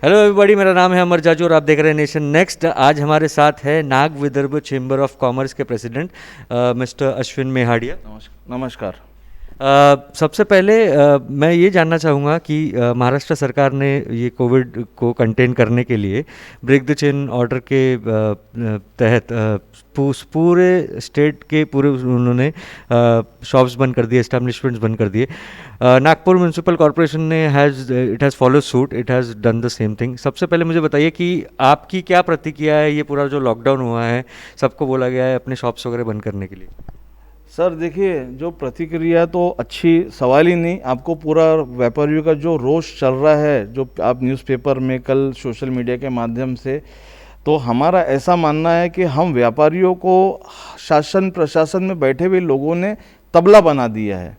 Hello everybody, मेरा नाम है अमर जाजू और आप देख रहे हैं नेशन नेक्स्ट। आज हमारे साथ है Nag Vidarbha chamber of commerce के प्रेसिडेंट मिस्टर अश्विन मेहाडिया। नमस्कार। सबसे पहले मैं ये जानना चाहूँगा कि महाराष्ट्र सरकार ने ये कोविड को कंटेन करने के लिए ब्रेक द चेन ऑर्डर के तहत पूरे स्टेट के पूरे उन्होंने शॉप्स बंद कर दिए, एस्टैब्लिशमेंट्स बंद कर दिए। नागपुर म्यूनसिपल कॉरपोरेशन ने it has follow suit, it has done the same thing. सबसे पहले मुझे बताइए कि आपकी क्या प्रतिक्रिया है, ये पूरा जो लॉकडाउन हुआ है, सबको बोला गया है अपने शॉप्स वगैरह बंद करने के लिए। सर देखिए, जो प्रतिक्रिया तो अच्छी सवाल ही नहीं। आपको पूरा व्यापारियों का जो रोष चल रहा है, जो आप न्यूज़पेपर में, कल सोशल मीडिया के माध्यम से, तो हमारा ऐसा मानना है कि हम व्यापारियों को शासन प्रशासन में बैठे हुए लोगों ने तबला बना दिया है।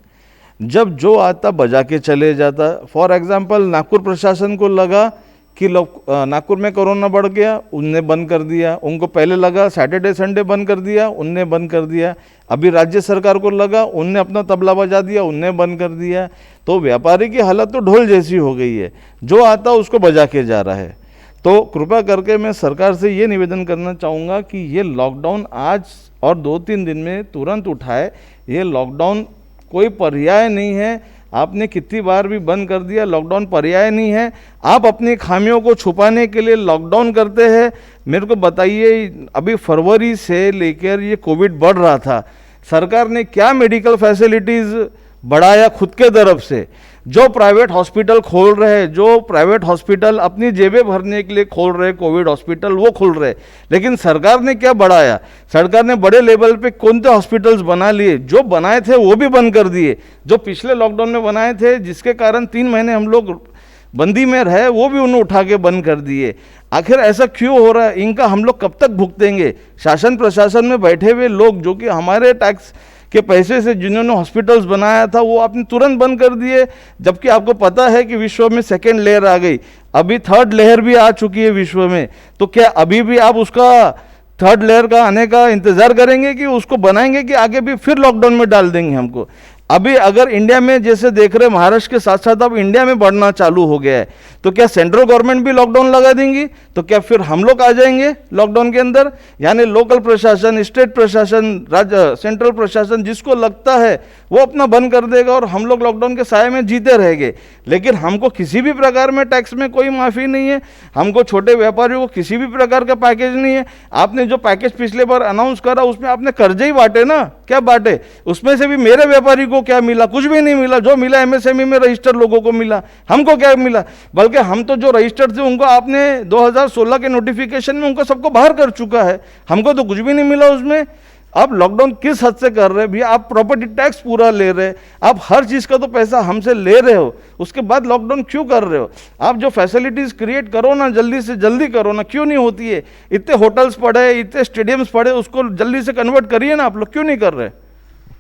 जब जो आता बजा के चले जाता। फॉर एग्जांपल, नागपुर प्रशासन को लगा कि नागपुर में कोरोना बढ़ गया, उनने बंद कर दिया। उनको पहले लगा सैटरडे संडे बंद कर दिया, उनने बंद कर दिया। अभी राज्य सरकार को लगा, उनने अपना तबला बजा दिया, उनने बंद कर दिया। तो व्यापारी की हालत तो ढोल जैसी हो गई है, जो आता उसको बजा के जा रहा है। तो कृपया करके मैं सरकार से ये निवेदन करना चाहूँगा कि ये लॉकडाउन आज और 2-3 दिन में तुरंत उठाए। ये लॉकडाउन कोई पर्याय नहीं है। आपने कितनी बार भी बंद कर दिया, लॉकडाउन पर्याय नहीं है। आप अपनी खामियों को छुपाने के लिए लॉकडाउन करते हैं। मेरे को बताइए, अभी फरवरी से लेकर ये कोविड बढ़ रहा था, सरकार ने क्या मेडिकल फैसिलिटीज़ बढ़ाया खुद के तरफ से? जो प्राइवेट हॉस्पिटल खोल रहे हैं, जो प्राइवेट हॉस्पिटल अपनी जेबें भरने के लिए खोल रहे हैं, कोविड हॉस्पिटल वो खोल रहे हैं, लेकिन सरकार ने क्या बढ़ाया? सरकार ने बड़े लेवल पे कौन से हॉस्पिटल्स बना लिए? जो बनाए थे वो भी बंद कर दिए। जो पिछले लॉकडाउन में बनाए थे, जिसके कारण 3 महीने हम लोग बंदी में रहे, वो भी उन्होंने उठा के बंद कर दिए। आखिर ऐसा क्यों हो रहा है? इनका हम लोग कब तक भुगतेंगे? शासन प्रशासन में बैठे हुए लोग, जो कि हमारे टैक्स के पैसे से जिन्होंने हॉस्पिटल्स बनाया था, वो आपने तुरंत बंद कर दिए। जबकि आपको पता है कि विश्व में सेकेंड लेयर आ गई, अभी थर्ड लेयर भी आ चुकी है विश्व में। तो क्या अभी भी आप उसका थर्ड लेयर का आने का इंतजार करेंगे कि उसको बनाएंगे, कि आगे भी फिर लॉकडाउन में डाल देंगे हमको? अभी अगर इंडिया में जैसे देख रहे, महाराष्ट्र के साथ साथ अब इंडिया में बढ़ना चालू हो गया है, तो क्या सेंट्रल गवर्नमेंट भी लॉकडाउन लगा देंगी? तो क्या फिर हम लोग आ जाएंगे लॉकडाउन के अंदर? यानी लोकल प्रशासन, स्टेट प्रशासन, राज्य सेंट्रल प्रशासन जिसको लगता है वो अपना बंद कर देगा और हम लोग लॉकडाउन के साए में जीते रहेंगे। लेकिन हमको किसी भी प्रकार में टैक्स में कोई माफ़ी नहीं है, हमको छोटे व्यापारियों को किसी भी प्रकार का पैकेज नहीं है। आपने जो पैकेज पिछले बार अनाउंस करा, उसमें आपने कर्जे ही बांटे ना, क्या बांटे? उसमें से भी मेरे व्यापारी को क्या मिला? कुछ भी नहीं मिला। जो मिला एमएसएमई में रजिस्टर्ड लोगों को मिला, हमको क्या मिला? बल्कि हम तो जो रजिस्टर्ड थे उनको आपने 2016 के नोटिफिकेशन में उनको सबको बाहर कर चुका है, हमको तो कुछ भी नहीं मिला उसमें। आप लॉकडाउन किस हद से कर रहे हैं भैया? आप प्रॉपर्टी टैक्स पूरा ले रहे हैं, आप हर चीज़ का तो पैसा हमसे ले रहे हो, उसके बाद लॉकडाउन क्यों कर रहे हो? आप जो फैसिलिटीज़ क्रिएट करो ना, जल्दी से जल्दी करो ना, क्यों नहीं होती है? इतने होटल्स पड़े, इतने स्टेडियम्स पड़े, उसको जल्दी से कन्वर्ट करिए ना, आप लोग क्यों नहीं कर रहे?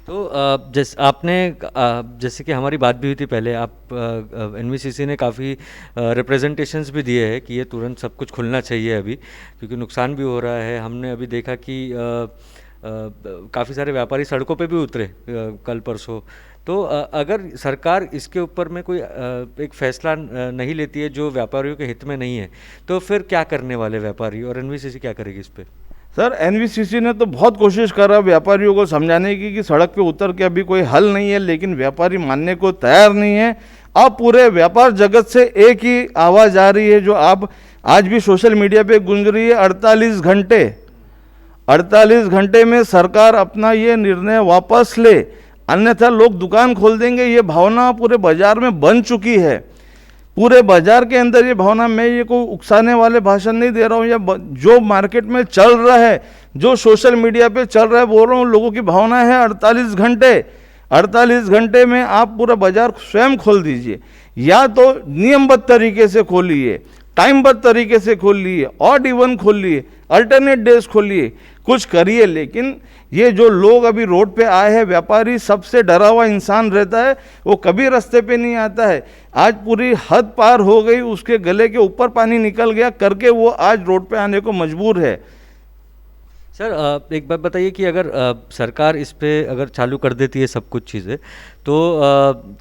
तो जैसे कि हमारी बात भी हुई थी पहले, आप एनवीसीसी ने काफ़ी रिप्रेजेंटेशंस भी दिए हैं कि ये तुरंत सब कुछ खुलना चाहिए अभी, क्योंकि नुकसान भी हो रहा है। हमने अभी देखा कि काफ़ी सारे व्यापारी सड़कों पे भी उतरे कल परसों। तो अगर सरकार इसके ऊपर में कोई एक फैसला नहीं लेती है जो व्यापारियों के हित में नहीं है, तो फिर क्या करने वाले व्यापारी, और एनवीसीसी क्या करेगी इस पर? सर, एनवीसीसी ने तो बहुत कोशिश करा व्यापारियों को समझाने की कि सड़क पे उतर के अभी कोई हल नहीं है, लेकिन व्यापारी मानने को तैयार नहीं है। अब पूरे व्यापार जगत से एक ही आवाज़ आ रही है, जो आप आज भी सोशल मीडिया पे गूंज रही है, 48 घंटे में सरकार अपना ये निर्णय वापस ले, अन्यथा लोग दुकान खोल देंगे। ये भावना पूरे बाजार में बन चुकी है। पूरे बाजार के अंदर ये भावना, मैं ये कोई उकसाने वाले भाषण नहीं दे रहा हूँ, या जो मार्केट में चल रहा है, जो सोशल मीडिया पे चल रहा है, बोल रहा हूँ, लोगों की भावना है 48 घंटे में आप पूरा बाजार स्वयं खोल दीजिए, या तो नियमबद्ध तरीके से खोलिए, टाइमबद्ध तरीके से खोलिए, ऑड इवन खोलिए, अल्टरनेट डेज खोलिए, कुछ करिए। लेकिन ये जो लोग अभी रोड पे आए हैं, व्यापारी सबसे डरा हुआ इंसान रहता है, वो कभी रास्ते पे नहीं आता है। आज पूरी हद पार हो गई, उसके गले के ऊपर पानी निकल गया करके वो आज रोड पे आने को मजबूर है। सर एक बात बताइए कि अगर सरकार इस पे अगर चालू कर देती है सब कुछ चीज़ें, तो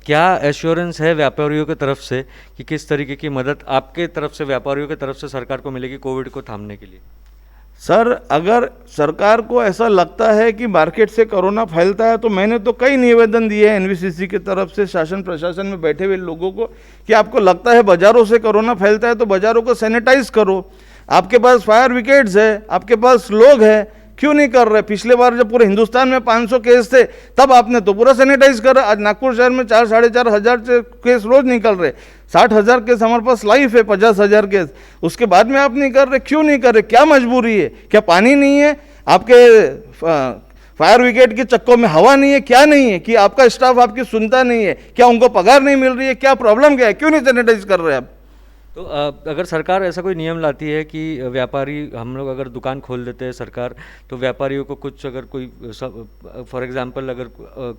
क्या एश्योरेंस है व्यापारियों की तरफ से कि किस तरीके की मदद आपके तरफ से, व्यापारियों की तरफ से सरकार को मिलेगी कोविड को थामने के लिए? सर अगर सरकार को ऐसा लगता है कि मार्केट से कोरोना फैलता है, तो मैंने तो कई निवेदन दिए हैं एनवीसीसी की तरफ से शासन प्रशासन में बैठे हुए लोगों को कि आपको लगता है बाज़ारों से कोरोना फैलता है तो बाज़ारों को सैनिटाइज करो। आपके पास फायर ब्रिगेड्स है, आपके पास लोग हैं, क्यों नहीं कर रहे? पिछले बार जब पूरे हिंदुस्तान में 500 केस थे तब आपने तो पूरा सैनिटाइज करा। आज नागपुर शहर में 4-4.5 हज़ार केस रोज निकल रहे, 60,000 केस हमारे पास लाइव है, 50,000 केस, उसके बाद में आप नहीं कर रहे, क्यों नहीं कर रहे? क्या मजबूरी है? क्या पानी नहीं है आपके फायर ब्रिगेड के चक्कों में? हवा नहीं है? क्या नहीं है कि आपका स्टाफ आपकी सुनता नहीं है? क्या उनको पगार नहीं मिल रही है? क्या प्रॉब्लम क्या है? क्यों नहीं सैनिटाइज कर रहे आप? तो अगर सरकार ऐसा कोई नियम लाती है कि व्यापारी, हम लोग अगर दुकान खोल देते हैं सरकार, तो व्यापारियों को कुछ अगर कोई फॉर एग्जांपल अगर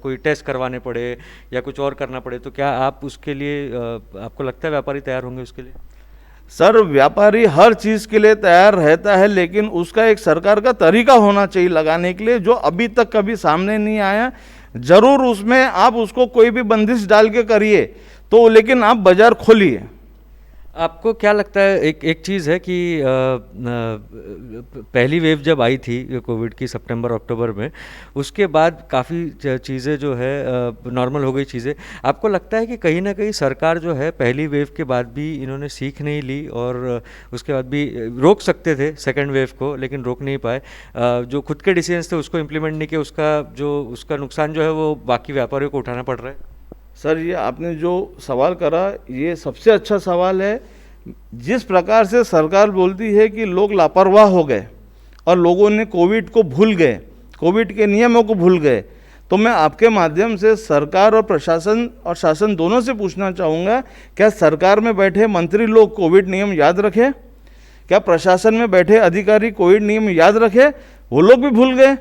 कोई टेस्ट करवाने पड़े या कुछ और करना पड़े, तो क्या आप उसके लिए आपको लगता है व्यापारी तैयार होंगे उसके लिए? सर व्यापारी हर चीज़ के लिए तैयार रहता है, लेकिन उसका एक सरकार का तरीका होना चाहिए लगाने के लिए, जो अभी तक कभी सामने नहीं आया। जरूर उसमें आप उसको कोई भी बंदिश डाल के करिए तो, लेकिन आप बाजार खोलिए। आपको क्या लगता है, एक चीज़ है कि पहली वेव जब आई थी कोविड की सितंबर अक्टूबर में, उसके बाद काफ़ी चीज़ें जो है नॉर्मल हो गई चीज़ें। आपको लगता है कि कहीं ना कहीं सरकार जो है पहली वेव के बाद भी इन्होंने सीख नहीं ली और उसके बाद भी रोक सकते थे सेकेंड वेव को, लेकिन रोक नहीं पाए? जो खुद के डिसीजंस थे उसको इम्प्लीमेंट नहीं किया, उसका नुकसान जो है वो बाकी व्यापारियों को उठाना पड़ रहा है। सर ये आपने जो सवाल करा ये सबसे अच्छा सवाल है। जिस प्रकार से सरकार बोलती है कि लोग लापरवाह हो गए और लोगों ने कोविड को भूल गए, कोविड के नियमों को भूल गए, तो मैं आपके माध्यम से सरकार और प्रशासन और शासन दोनों से पूछना चाहूँगा, क्या सरकार में बैठे मंत्री लोग कोविड नियम याद रखे? क्या प्रशासन में बैठे अधिकारी कोविड नियम याद रखे? वो लोग भी भूल गए,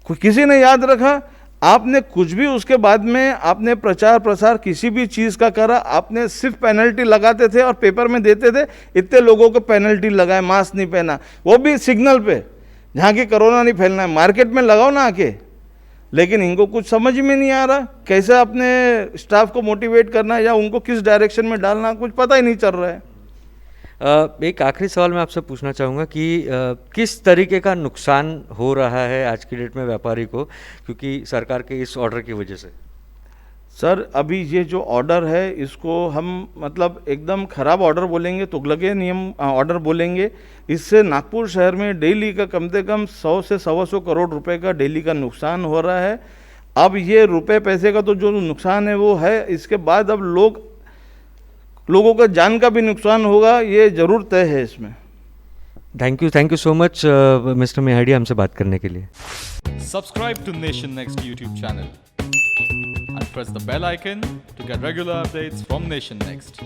किसी ने याद रखा? आपने कुछ भी उसके बाद में आपने प्रचार प्रसार किसी भी चीज़ का करा, आपने सिर्फ पेनल्टी लगाते थे और पेपर में देते थे, इतने लोगों को पेनल्टी लगाए, मास्क नहीं पहना, वो भी सिग्नल पे, जहाँ की कोरोना नहीं फैलना है, मार्केट में लगाओ ना आके। लेकिन इनको कुछ समझ में नहीं आ रहा कैसे अपने स्टाफ को मोटिवेट करना है या उनको किस डायरेक्शन में डालना, कुछ पता ही नहीं चल रहा है। एक आखिरी सवाल मैं आपसे पूछना चाहूँगा कि किस तरीके का नुकसान हो रहा है आज की डेट में व्यापारी को, क्योंकि सरकार के इस ऑर्डर की वजह से? सर अभी ये जो ऑर्डर है इसको हम मतलब एकदम ख़राब ऑर्डर बोलेंगे, तुगलके नियम ऑर्डर बोलेंगे। इससे नागपुर शहर में डेली का कम से कम 100 से 125 करोड़ रुपए का डेली का नुकसान हो रहा है। अब ये रुपए पैसे का तो जो नुकसान है वो है, इसके बाद अब लोगों का जान का भी नुकसान होगा, ये जरूर तय है इसमें। Thank you so much mister Mehdi हमसे बात करने के लिए। Subscribe to Nation Next YouTube channel and press the bell icon to get regular updates from Nation Next.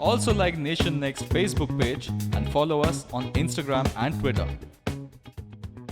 Also like Nation Next Facebook page and follow us on Instagram and Twitter.